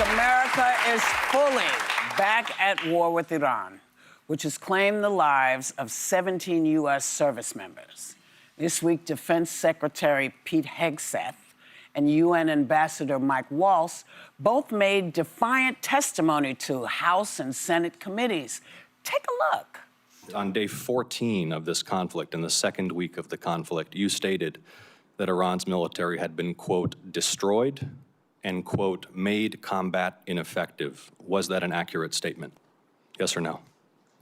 America is fully back at war with Iran, which has claimed the lives of 17 U.S. service members. This week, Defense Secretary Pete Hegseth and UN Ambassador Mike Waltz both made defiant testimony to House and Senate committees. Take a look. On day 14 of this conflict, in the second week of the conflict, you stated that Iran's military had been, quote, destroyed and, quote, made combat ineffective. Was that an accurate statement? Yes or no?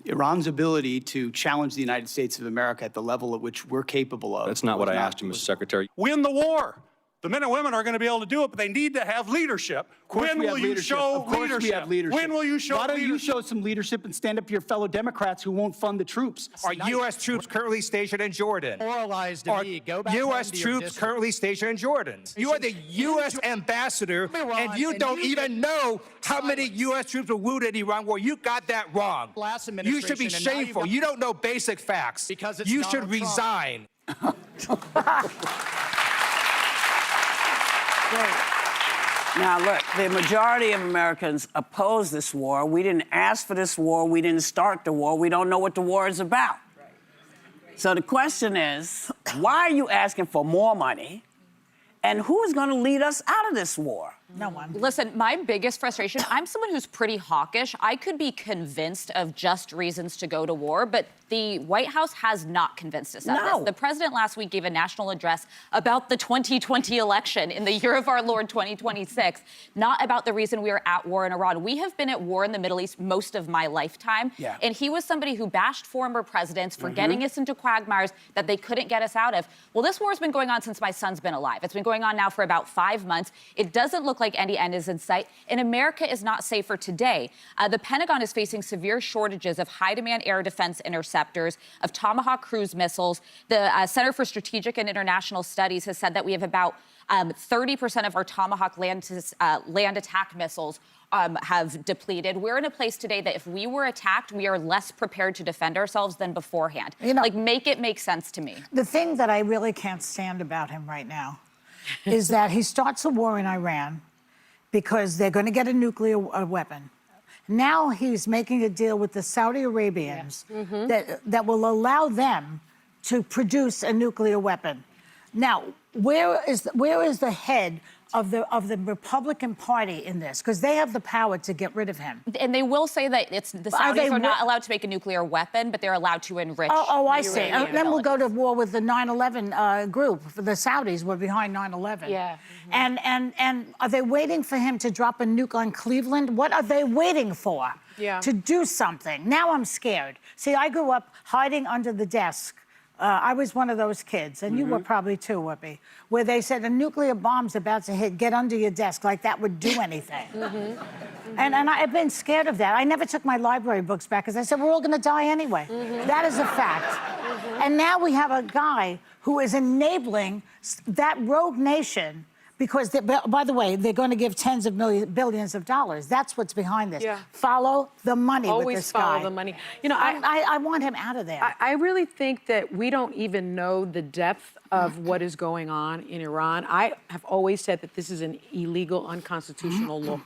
Iran's ability to challenge the United States of America at the level at which we're capable of. That's not what I asked you, Mr. Secretary. Win the war. The men and women are going to be able to do it, but they need to have leadership. When will you show leadership? We have leadership. When will you show leadership? Why don't you show some leadership and stand up to your fellow Democrats who won't fund the troops? Are U.S. troops currently stationed in Jordan? Moralized to me. Go back U.S. home to your troops district. currently stationed in Jordan. You are the U.S. ambassador, and you don't even know how many U.S. troops were wounded in the Iran war. You got that wrong. Last You should be administration, and now shameful. you've You don't know basic facts. Because it's you Donald should Trump. resign. Now, look, the majority of Americans oppose this war. We didn't ask for this war. We didn't start the war. We don't know what the war is about. So the question is, why are you asking for more money? And who is going to lead us out of this war? No one. Listen, my biggest frustration, I'm someone who's pretty hawkish. I could be convinced of just reasons to go to war, but the White House has not convinced us of this. The president last week gave a national address about the 2020 election in the year of our Lord 2026, not about the reason we are at war in Iran. We have been at war in the Middle East most of my lifetime, and he was somebody who bashed former presidents for getting us into quagmires that they couldn't get us out of. Well, this war has been going on since my son's been alive. It's been going on now for about 5 months. It doesn't look like any end is in sight, and America is not safer today. The Pentagon is facing severe shortages of high-demand air defense interceptors, of Tomahawk cruise missiles. The Center for Strategic and International Studies has said that we have about 30% of our Tomahawk land attack missiles have depleted. We're in a place today that if we were attacked, we are less prepared to defend ourselves than beforehand. You know, like, make it make sense to me. The thing that I really can't stand about him right now is that he starts a war in Iran because they're going to get a nuclear weapon. Now he's making a deal with the Saudi Arabians that will allow them to produce a nuclear weapon. Now, where is the head of the Republican Party in this? Because they have the power to get rid of him. And they will say that the Saudis are not allowed to make a nuclear weapon, but they're allowed to enrich. Oh, I see. Then we'll go to war with the 9/11 group. The Saudis were behind 9/11. Yeah. And are they waiting for him to drop a nuke on Cleveland? What are they waiting for? To do something? Now I'm scared. See, I grew up hiding under the desk. I was one of those kids, and you were probably too, Whoopi, where they said a nuclear bomb's about to hit, get under your desk, like that would do anything. And I've been scared of that. I never took my library books back because I said, we're all going to die anyway. That is a fact. And now we have a guy who is enabling that rogue nation because, by the way, they're going to give tens of billions of dollars. That's what's behind this. Follow the money with this guy. Always follow the money. You know, I want him out of there. I really think that we don't even know the depth of what is going on in Iran. I have always said that this is an illegal, unconstitutional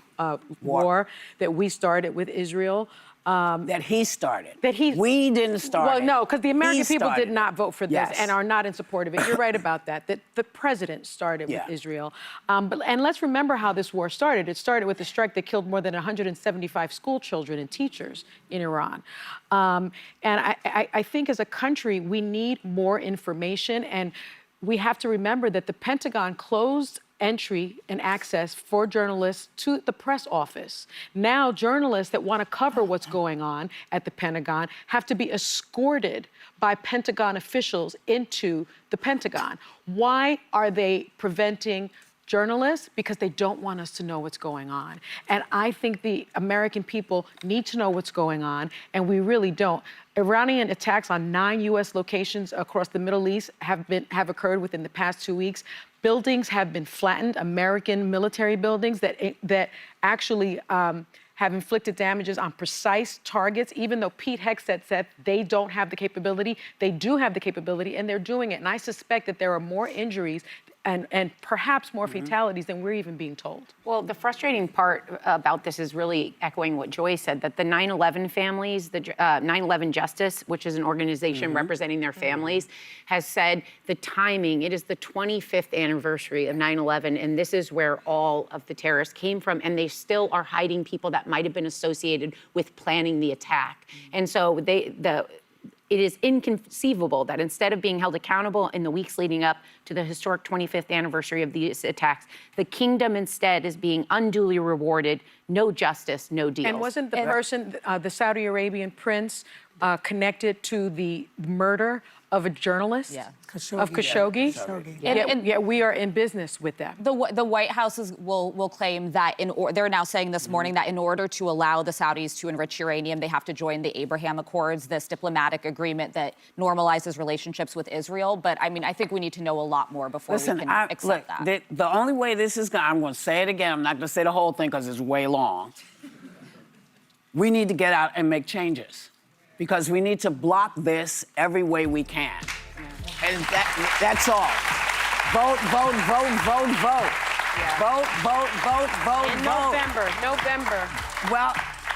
war that we started with Israel. That he started. We didn't start it. Well, no, because the American people did not vote for this Yes. and are not in support of it. You're right about that, that the president started with Israel. And let's remember how this war started. It started with a strike that killed more than 175 school children and teachers in Iran. And I think as a country, we need more information, and we have to remember that the Pentagon closed entry and access for journalists to the press office. Now, journalists that want to cover what's going on at the Pentagon have to be escorted by Pentagon officials into the Pentagon. Why are they preventing journalists? Because they don't want us to know what's going on. And I think the American people need to know what's going on, and we really don't. Iranian attacks on 9 U.S. locations across the Middle East have occurred within the past 2 weeks. Buildings have been flattened, American military buildings that actually have inflicted damages on precise targets, even though Pete Hegseth said they don't have the capability. They do have the capability, and they're doing it. And I suspect that there are more injuries and perhaps more fatalities than we're even being told. Well, the frustrating part about this is really echoing what Joy said, that the 9/11 families, the 9/11 Justice, which is an organization representing their families, has said the timing, it is the 25th anniversary of 9/11, and this is where all of the terrorists came from, and they still are hiding people that might have been associated with planning the attack. And so it is inconceivable that instead of being held accountable in the weeks leading up to the historic 25th anniversary of these attacks, the kingdom instead is being unduly rewarded. No justice, no deals. And wasn't the person, the Saudi Arabian prince, connected to the murder of a journalist? Yeah. Khashoggi. Khashoggi? Yeah. Yet we are in business with them. The White House will claim that they're now saying this morning that in order to allow the Saudis to enrich uranium, they have to join the Abraham Accords, this diplomatic agreement that normalizes relationships with Israel. But I mean, I think we need to know a lot more before we can accept that. The only way this is going, I'm going to say it again. I'm not going to say the whole thing because it's way long. We need to get out and make changes because we need to block this every way we can. And that's all. Vote, vote, vote, vote, vote. Yeah. Vote. In November. Well,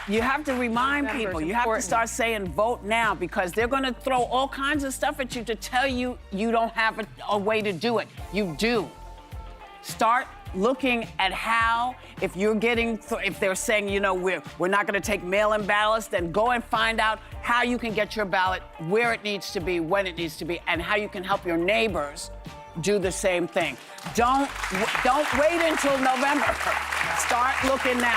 you have to remind people. You have to start saying vote now because they're going to throw all kinds of stuff at you to tell you you don't have a way to do it. You do. Start looking at how, if they're saying, you know, we're not going to take mail-in ballots, then go and find out how you can get your ballot where it needs to be, when it needs to be, and how you can help your neighbors do the same thing. Don't wait until November. Start looking now.